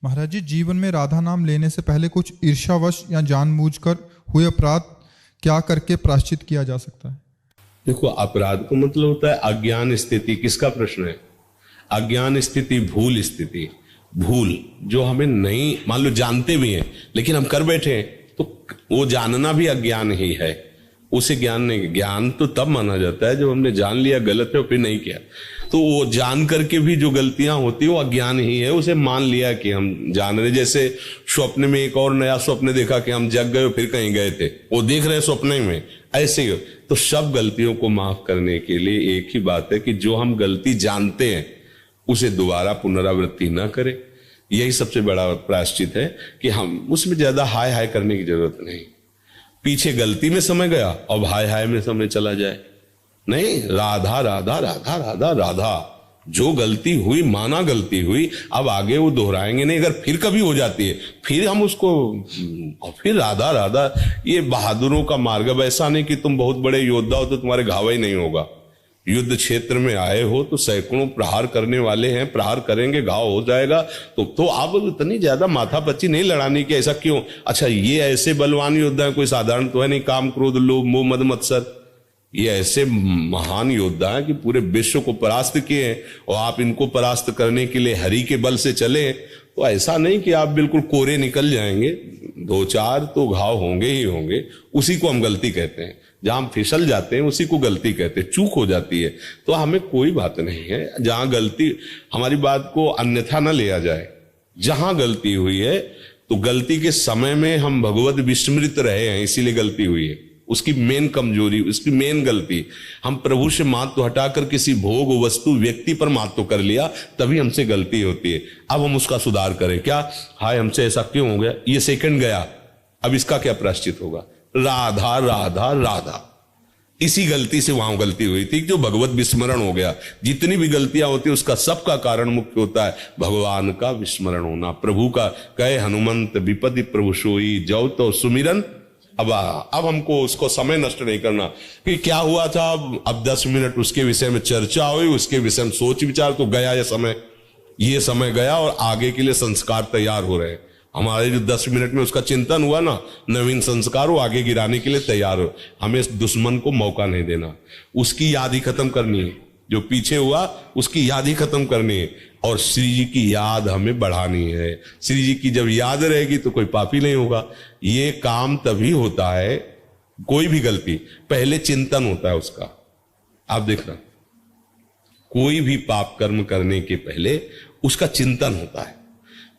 महाराज जी, जीवन में राधा नाम लेने से पहले कुछ ईर्ष्यावश या जानबूझकर हुए अपराध क्या करके प्रायश्चित किया जा सकता है? देखो, अपराध का मतलब होता है अज्ञान स्थिति। किसका प्रश्न है? अज्ञान स्थिति, भूल स्थिति। भूल जो हमें नहीं, मान लो जानते भी हैं लेकिन हम कर बैठे हैं, तो वो जानना भी अज्ञान ही है। उसे ज्ञान नहीं, ज्ञान तो तब माना जाता है जब हमने जान लिया गलत है और फिर नहीं किया। तो वो जान करके भी जो गलतियां होती है वो अज्ञान ही है। उसे मान लिया कि हम जान रहे। जैसे स्वप्न में एक और नया स्वप्न देखा कि हम जग गए फिर कहीं गए थे, वो देख रहे स्वप्न में, ऐसे ही हो। तो सब गलतियों को माफ करने के लिए एक ही बात है कि जो हम गलती जानते हैं उसे दोबारा पुनरावृत्ति ना करें। यही सबसे बड़ा प्रायश्चित है कि हम उसमें ज्यादा हाय हाय करने की जरूरत नहीं। पीछे गलती में समय गया, अब हाय हाय में समय चला जाए नहीं। राधा राधा राधा राधा राधा, जो गलती हुई माना गलती हुई, अब आगे वो दोहराएंगे नहीं। अगर फिर कभी हो जाती है फिर हम उसको, और फिर राधा राधा। ये बहादुरों का मार्ग। अब ऐसा नहीं कि तुम बहुत बड़े योद्धा हो तो तुम्हारे घाव ही नहीं होगा। युद्ध क्षेत्र में आए हो तो सैकड़ों प्रहार करने वाले हैं, प्रहार करेंगे, घाव हो जाएगा। तो आप इतनी ज्यादा माथापच्ची नहीं लड़ानी कि ऐसा क्यों। अच्छा, ये ऐसे बलवान योद्धा है, कोई साधारण तो है नहीं। काम, क्रोध, लोभ, मोह, मद, मत्सर, ये ऐसे महान योद्धा हैं कि पूरे विश्व को परास्त किए हैं, और आप इनको परास्त करने के लिए हरि के बल से चले। तो ऐसा नहीं कि आप बिल्कुल कोरे निकल जाएंगे, दो चार तो घाव होंगे ही होंगे। उसी को हम गलती कहते हैं। जहां हम फिसल जाते हैं उसी को गलती कहते हैं। चूक हो जाती है तो हमें कोई बात नहीं है। जहां गलती, हमारी बात को अन्यथा न लिया जाए। जहां गलती हुई है तो गलती के समय में हम भगवत विस्मृत रहे हैं, इसीलिए गलती हुई है। उसकी मेन कमजोरी, उसकी मेन गलती, हम प्रभु से महत्व हटाकर किसी भोग, वस्तु, व्यक्ति पर महत्व कर लिया, तभी हमसे गलती होती है। अब हम उसका सुधार करें। क्या हाय, हमसे ऐसा क्यों हो गया, ये सेकंड गया, अब इसका क्या प्रायश्चित होगा? राधा राधा राधा, इसी गलती से वहां गलती हुई थी, जो भगवत विस्मरण हो गया। जितनी भी गलतियां होती है उसका सबका कारण मुख्य होता है भगवान का विस्मरण होना। प्रभु का कहे हनुमंत विपदि प्रभु सोई, जौ तो सुमिरन। अब हमको उसको समय नष्ट नहीं करना कि क्या हुआ था। अब 10 मिनट उसके विषय में चर्चा हुई, उसके विषय में सोच विचार, तो गया ये समय गया, और आगे के लिए संस्कार तैयार हो रहे हैं। हमारे जो 10 मिनट में उसका चिंतन हुआ ना, नवीन संस्कार वो आगे गिराने के लिए तैयार हो। हमें इस दुश्मन को मौका नहीं देना, उसकी याद ही खत्म करनी है। जो पीछे हुआ उसकी याद ही खत्म करनी है, और श्री जी की याद हमें बढ़ानी है। श्री जी की जब याद रहेगी तो कोई पापी नहीं होगा। ये काम तभी होता है, कोई भी गलती पहले चिंतन होता है उसका। आप देखना, कोई भी पाप कर्म करने के पहले उसका चिंतन होता है।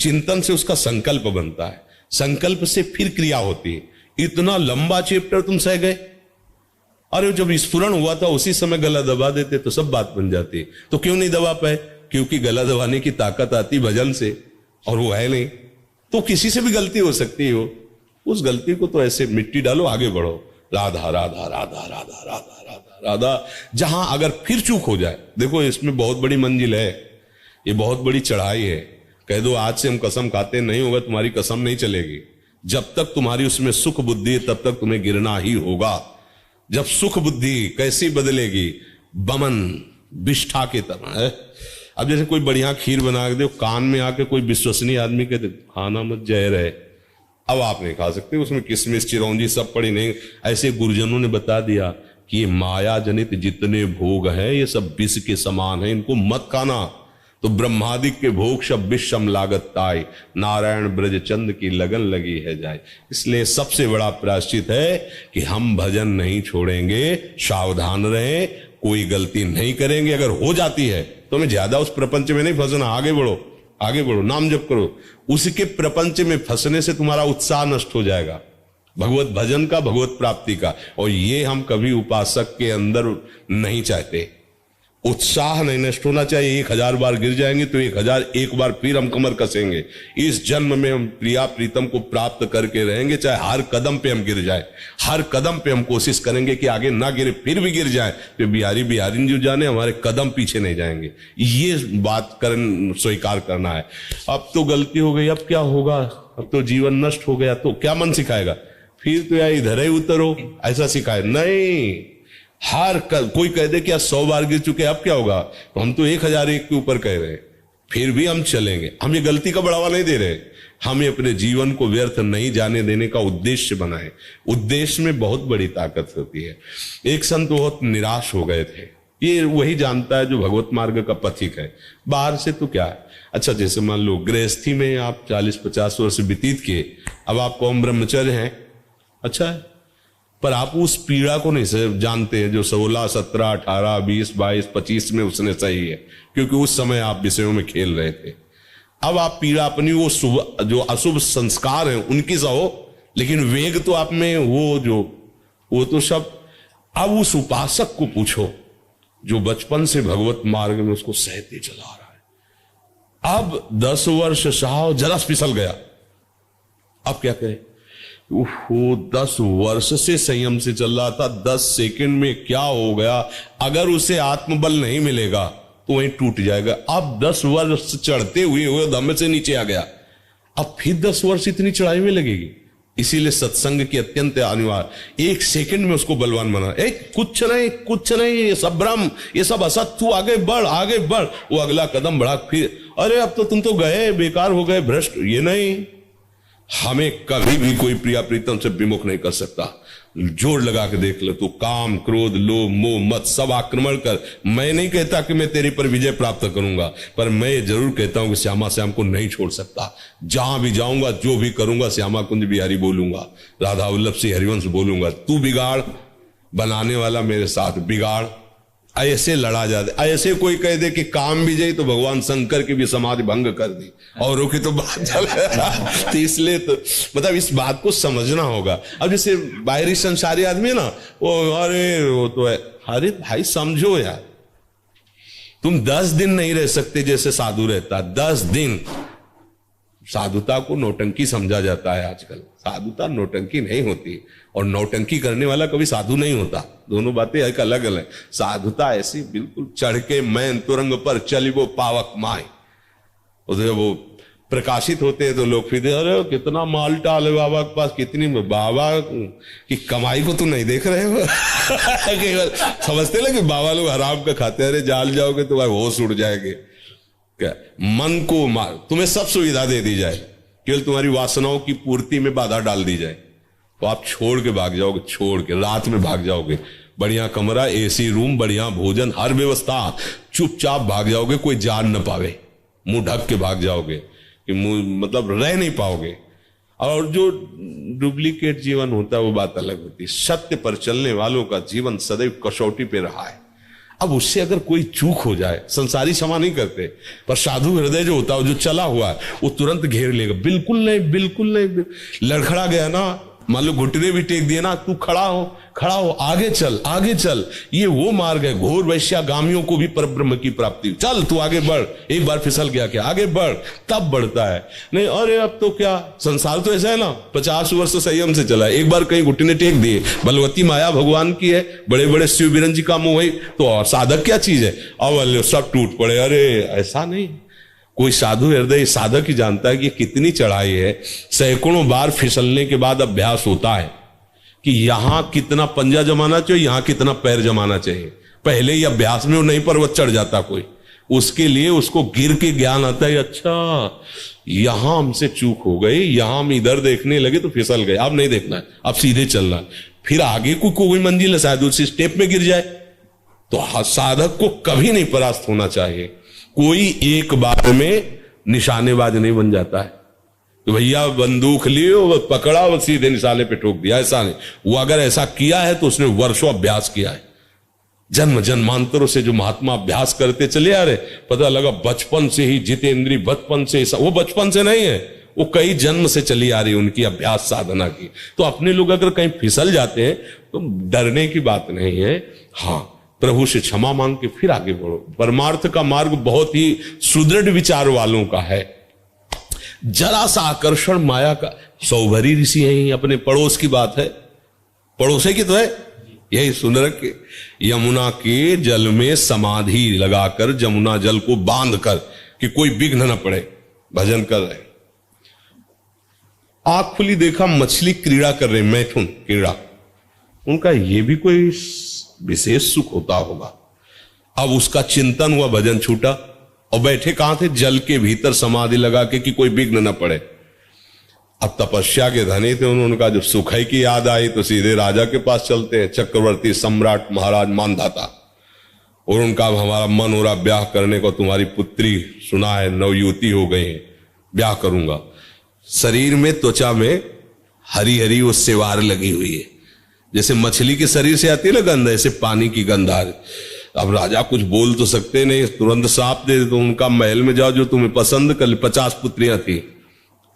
चिंतन से उसका संकल्प बनता है, संकल्प से फिर क्रिया होती है। इतना लंबा चैप्टर तुम सह गए, अरे जब स्फुरण हुआ था उसी समय गला दबा देते तो सब बात बन जाती। तो क्यों नहीं दबा पाए? क्योंकि गला दबाने की ताकत आती भजन से, और वो है नहीं। तो किसी से भी गलती हो सकती हो, उस गलती को तो ऐसे मिट्टी डालो, आगे बढ़ो। राधा राधा राधा राधा राधा राधा राधा। जहां अगर फिर चूक हो जाए, देखो इसमें बहुत बड़ी मंजिल है, ये बहुत बड़ी चढ़ाई है। कह दो आज से हम कसम खाते नहीं होगा, तुम्हारी कसम नहीं चलेगी। जब तक तुम्हारी उसमें सुख बुद्धि है तब तक तुम्हें गिरना ही होगा। जब सुख बुद्धि कैसी बदलेगी? बमन विष्ठा के तरह है। अब जैसे कोई बढ़िया खीर बना के दे, कान में आके कोई विश्वसनीय आदमी कहते खाना मत, जहर है, अब आप नहीं खा सकते, उसमें किशमिश चिरौंजी सब पड़ी नहीं। ऐसे गुरुजनों ने बता दिया कि ये माया जनित जितने भोग हैं ये सब विष के समान है, इनको मत खाना। तो ब्रह्मादिक के भोग सब विषम लागत ताई, नारायण ब्रज चंद की लगन लगी है जाए। इसलिए सबसे बड़ा प्रायश्चित है कि हम भजन नहीं छोड़ेंगे, सावधान रहें, कोई गलती नहीं करेंगे। अगर हो जाती है तो हमें ज्यादा उस प्रपंच में नहीं फंसना, आगे बढ़ो, आगे बढ़ो, नाम जप करो। उसके प्रपंच में फंसने से तुम्हारा उत्साह नष्ट हो जाएगा, भगवत भजन का, भगवत प्राप्ति का। और ये हम कभी उपासक के अंदर नहीं चाहते। उत्साह नहीं नष्ट होना चाहिए। 1000 बार गिर जाएंगे तो 1001 बार फिर हम कमर कसेंगे। इस जन्म में हम प्रिया प्रीतम को प्राप्त करके रहेंगे, चाहे हर कदम पे हम गिर जाए, हर कदम पे हम कोशिश करेंगे कि आगे ना गिरे, फिर भी गिर जाए तो बिहारी बिहारी जो जाने, हमारे कदम पीछे नहीं जाएंगे। ये बात स्वीकार करना है। अब तो गलती हो गई, अब क्या होगा, अब तो जीवन नष्ट हो गया, तो क्या मन सिखाएगा? फिर तो यार इधर ही उतरो, ऐसा सिखाए नहीं। कोई कह दे कि आज 100 बार गिर चुके, अब क्या होगा? तो हम तो 1001 के ऊपर कह रहे हैं। फिर भी हम चलेंगे। हम ये गलती का बढ़ावा नहीं दे रहे, हमें अपने जीवन को व्यर्थ नहीं जाने देने का उद्देश्य बनाए। उद्देश्य में बहुत बड़ी ताकत होती है। एक संत बहुत निराश हो गए थे, ये वही जानता है जो भगवत मार्ग का पथिक है, बाहर से तो क्या है। अच्छा, जैसे मान लो गृहस्थी में आप 40-50 वर्ष व्यतीत किए, अब आप कौम ब्रह्मचर्य हैं, अच्छा है, पर आप उस पीड़ा को नहीं जानते हैं जो 16, 17, 18, 20, 22, 25 में उसने सही है, क्योंकि उस समय आप विषयों में खेल रहे थे। अब आप पीड़ा अपनी वो जो अशुभ संस्कार हैं उनकी सहो, लेकिन वेग तो आप में वो तो सब। अब उस उपासक को पूछो जो बचपन से भगवत मार्ग में उसको सहते चला रहा है, अब 10 वर्ष सहा जरा फिसल गया, अब क्या करें। वो 10 वर्ष से संयम से चल रहा था, 10 सेकंड में क्या हो गया, अगर उसे आत्मबल नहीं मिलेगा तो वहीं टूट जाएगा। अब 10 वर्ष चढ़ते हुए दम से नीचे आ गया, अब फिर 10 वर्ष इतनी चढ़ाई में लगेगी। इसीलिए सत्संग की अत्यंत अनिवार्य। 1 सेकंड में उसको बलवान बना, कुछ नहीं, ये सब भ्रम, ये सब असत, तू आगे बढ़। वो अगला कदम बढ़ा, फिर अरे अब तो तुम तो गए, बेकार हो गए, भ्रष्ट। ये नहीं, हमें कभी भी कोई प्रिया प्रीतम से विमुख नहीं कर सकता। जोर लगा के देख ले, तू काम, क्रोध, लोभ, मोह, मत सब आक्रमण कर। मैं नहीं कहता कि मैं तेरे पर विजय प्राप्त करूंगा, पर मैं जरूर कहता हूं कि श्यामा श्याम को नहीं छोड़ सकता। जहां भी जाऊंगा, जो भी करूंगा, श्यामा कुंज बिहारी बोलूंगा, राधा वल्लभ से हरिवंश बोलूंगा। तू बिगाड़, बनाने वाला मेरे साथ बिगाड़। ऐसे लड़ा जाता। ऐसे कोई कह दे कि काम विजय, तो भगवान शंकर की भी समाधि भंग कर दी, औरों की तो बात चल रहा। तो इसलिए तो मतलब इस बात को समझना होगा। अब जैसे बाहरी संसारी आदमी है ना, वो तो है, अरे भाई समझो यार, तुम 10 दिन नहीं रह सकते जैसे साधु रहता। 10 दिन साधुता को नौटंकी समझा जाता है आजकल। साधुता नौटंकी नहीं होती, और नौटंकी करने वाला कभी साधु नहीं होता। दोनों बातें एक अलग अलग। साधुता ऐसी बिल्कुल चढ़ के मैं तुरंग पर चली वो पावक माए, वो प्रकाशित होते हैं तो लोग फिर अरे कितना माल टाल है बाबा के पास, कितनी, बाबा की कमाई को तो नहीं देख रहे हो। समझते ना कि बाबा लोग हराम का खाते हैं, अरे जाल जाओगे तो भाई होश उड़ जाएंगे। क्या मन को मार, तुम्हें सब सुविधा दे दी जाए, केवल तुम्हारी वासनाओं की पूर्ति में बाधा डाल दी जाए, तो आप छोड़ के भाग जाओगे, छोड़ के रात में भाग जाओगे। बढ़िया कमरा, एसी रूम, बढ़िया भोजन, हर व्यवस्था, चुपचाप भाग जाओगे, कोई जान न पावे, मुंह ढक के भाग जाओगे कि मतलब रह नहीं पाओगे। और जो डुप्लीकेट जीवन होता है वो बात अलग होती है। सत्य पर चलने वालों का जीवन सदैव कसौटी पे रहा है। अब उससे अगर कोई चूक हो जाए, संसारी क्षमा नहीं करते, पर साधु हृदय जो होता है, जो चला हुआ है, वो तुरंत घेर लेगा। बिल्कुल नहीं, लड़खड़ा गया ना, मान लो घुटने भी टेक दिए ना, तू खड़ा हो, आगे चल। ये वो मार्ग है, घोर वैश्यागामियों को भी परब्रह्म की प्राप्ति। चल तू आगे बढ़, एक बार फिसल गया क्या, आगे बढ़, तब बढ़ता है। नहीं अरे अब तो क्या, संसार तो ऐसा है ना, 50 वर्ष संयम से चला है, एक बार कहीं घुटने टेक दिए, बलवती माया भगवान की है, बड़े बड़े शिव बिरन जी का मोह है, तो साधक क्या चीज है, अब सब टूट पड़े। अरे ऐसा नहीं, कोई साधु हृदय साधक ही जानता है कि कितनी चढ़ाई है। सैकड़ों बार फिसलने के बाद अभ्यास होता है कि यहां कितना पंजा जमाना चाहिए, यहां कितना पैर जमाना चाहिए। पहले ही अभ्यास में वो नहीं पर्वत चढ़ जाता कोई, उसके लिए उसको गिर के ज्ञान आता है, अच्छा यहां हमसे चूक हो गई, यहां हम इधर देखने लगे तो फिसल गए, अब नहीं देखना है, अब सीधे चलना है। फिर आगे कोई मंजिल है, शायद उसी स्टेप में गिर जाए। तो साधक को कभी नहीं परास्त होना चाहिए। कोई एक बात में निशानेबाज नहीं बन जाता है तो भैया बंदूक लियो, पकड़ा, वो सीधे निशाने पे ठोक दिया, ऐसा नहीं। वो अगर ऐसा किया है तो उसने वर्षों अभ्यास किया है। जन्म जन्मांतरों से जो महात्मा अभ्यास करते चले आ रहे, पता लगा बचपन से ही जितेंद्री, बचपन से, वो बचपन से नहीं है, वो कई जन्म से चली आ रही उनकी अभ्यास साधना की। तो अपने लोग अगर कहीं फिसल जाते हैं तो डरने की बात नहीं है। हाँ, प्रभु से क्षमा मांग के फिर आगे बढ़ो। परमार्थ का मार्ग बहुत ही सुदृढ़ विचार वालों का है। जरा सा आकर्षण माया का, सौभरी ऋषि है, अपने पड़ोस की बात है, पड़ोसे की तो है, यही सुन रखे, यमुना के जल में समाधि लगाकर, जमुना जल को बांध कर कि कोई विघ्न न पड़े, भजन कर रहे। आंख खुली देखा मछली क्रीड़ा कर रहे, मैथुन क्रीड़ा, उनका ये भी कोई विशेष सुख होता होगा। अब उसका चिंतन हुआ, भजन छूटा और बैठे कहां थे? जल के भीतर समाधि लगा के कि कोई विघ्न न पड़े। अब तपस्या के धनी थे, उन्होंने कहा जब सुखई की याद आई तो सीधे राजा के पास चलते हैं, चक्रवर्ती सम्राट महाराज मानधाता, और उनका हमारा मन हो रहा ब्याह करने को, तुम्हारी पुत्री सुना है नवयुवती हो गई है, ब्याह करूंगा। शरीर में त्वचा में हरी हरी वो सेवार लगी हुई है, जैसे मछली के शरीर से आती है ना गंध, ऐसे पानी की गंध आ रही। अब राजा कुछ बोल तो सकते नहीं, तुरंत साफ दे तो उनका महल में जाओ जो तुम्हें पसंद कर। 50 पुत्रियां थी,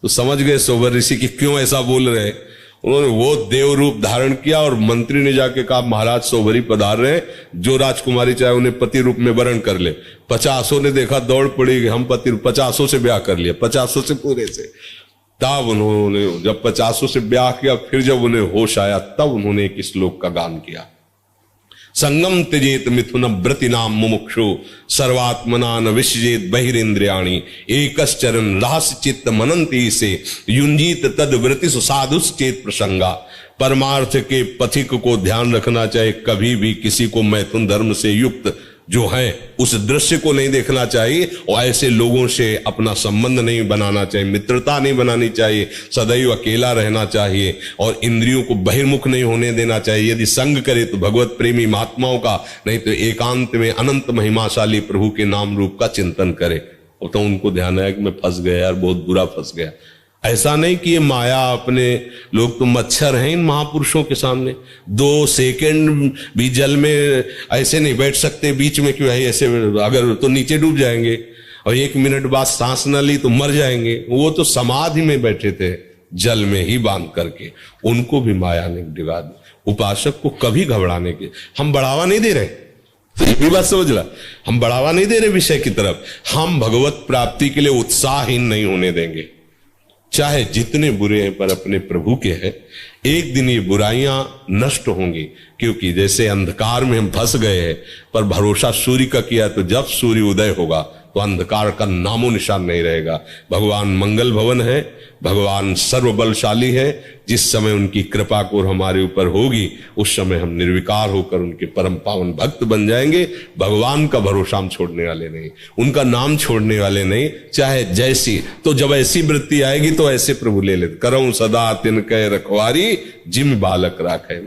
तो समझ गए सोबर ऋषि कि क्यों ऐसा बोल रहे। उन्होंने वो देव रूप धारण किया और मंत्री ने जाके कहा महाराज सोबरी पधार रहे, जो राजकुमारी चाहे उन्हें पति रूप में वरण कर ले। 50 ने देखा, दौड़ पड़ी, हम पति 50 से ब्याह कर लिया, 50 से पूरे से। तब उन्होंने जब 50 से ब्याह किया, फिर जब उन्हें होश आया, तब उन्होंने एक श्लोक का गान किया, संगम त्यजेत मिथुन व्रतिनाम मुमुक्षु सर्वात्मना न विसृजेत बहिरेन्द्रियाणि एकश्चरन् रहस्य चित्त मनंती से युंजीत तद व्रति साधुश्चेत प्रसंगा। परमार्थ के पथिक को ध्यान रखना चाहिए, कभी भी किसी को मैथुन धर्म से युक्त जो है उस दृश्य को नहीं देखना चाहिए, और ऐसे लोगों से अपना संबंध नहीं बनाना चाहिए, मित्रता नहीं बनानी चाहिए, सदैव अकेला रहना चाहिए और इंद्रियों को बहिर्मुख नहीं होने देना चाहिए। यदि संग करे तो भगवत प्रेमी महात्माओं का, नहीं तो एकांत में अनंत महिमाशाली प्रभु के नाम रूप का चिंतन करे। तो उनको ध्यान आया कि मैं फंस गया यार, बहुत बुरा फंस गया। ऐसा नहीं कि ये माया अपने, लोग तो मच्छर हैं इन महापुरुषों के सामने। 2 सेकंड भी जल में ऐसे नहीं बैठ सकते, बीच में क्यों है ऐसे, अगर तो नीचे डूब जाएंगे, और 1 मिनट बाद सांस न ली तो मर जाएंगे। वो तो समाधि में बैठे थे जल में ही बांध करके, उनको भी माया ने डिगा दी। उपासक को कभी घबराने के, हम बढ़ावा नहीं दे रहे, तो ये भी बात समझ ला, हम बढ़ावा नहीं दे रहे विषय की तरफ, हम भगवत प्राप्ति के लिए उत्साहहीन नहीं होने देंगे। चाहे जितने बुरे हैं पर अपने प्रभु के हैं, एक दिन ये बुराइयां नष्ट होंगी। क्योंकि जैसे अंधकार में हम फंस गए हैं, पर भरोसा सूर्य का किया, तो जब सूर्य उदय होगा तो अंधकार का नामो निशान नहीं रहेगा। भगवान मंगल भवन है, भगवान सर्वबलशाली है। जिस समय उनकी कृपा को हमारे ऊपर होगी, उस समय हम निर्विकार होकर उनके परम पावन भक्त बन जाएंगे। भगवान का भरोसा हम छोड़ने वाले नहीं, उनका नाम छोड़ने वाले नहीं, चाहे जैसी। तो जब ऐसी वृत्ति आएगी तो ऐसे प्रभु ले लेते, करऊं सदा तिनके रखवारी जिम बालक राखे।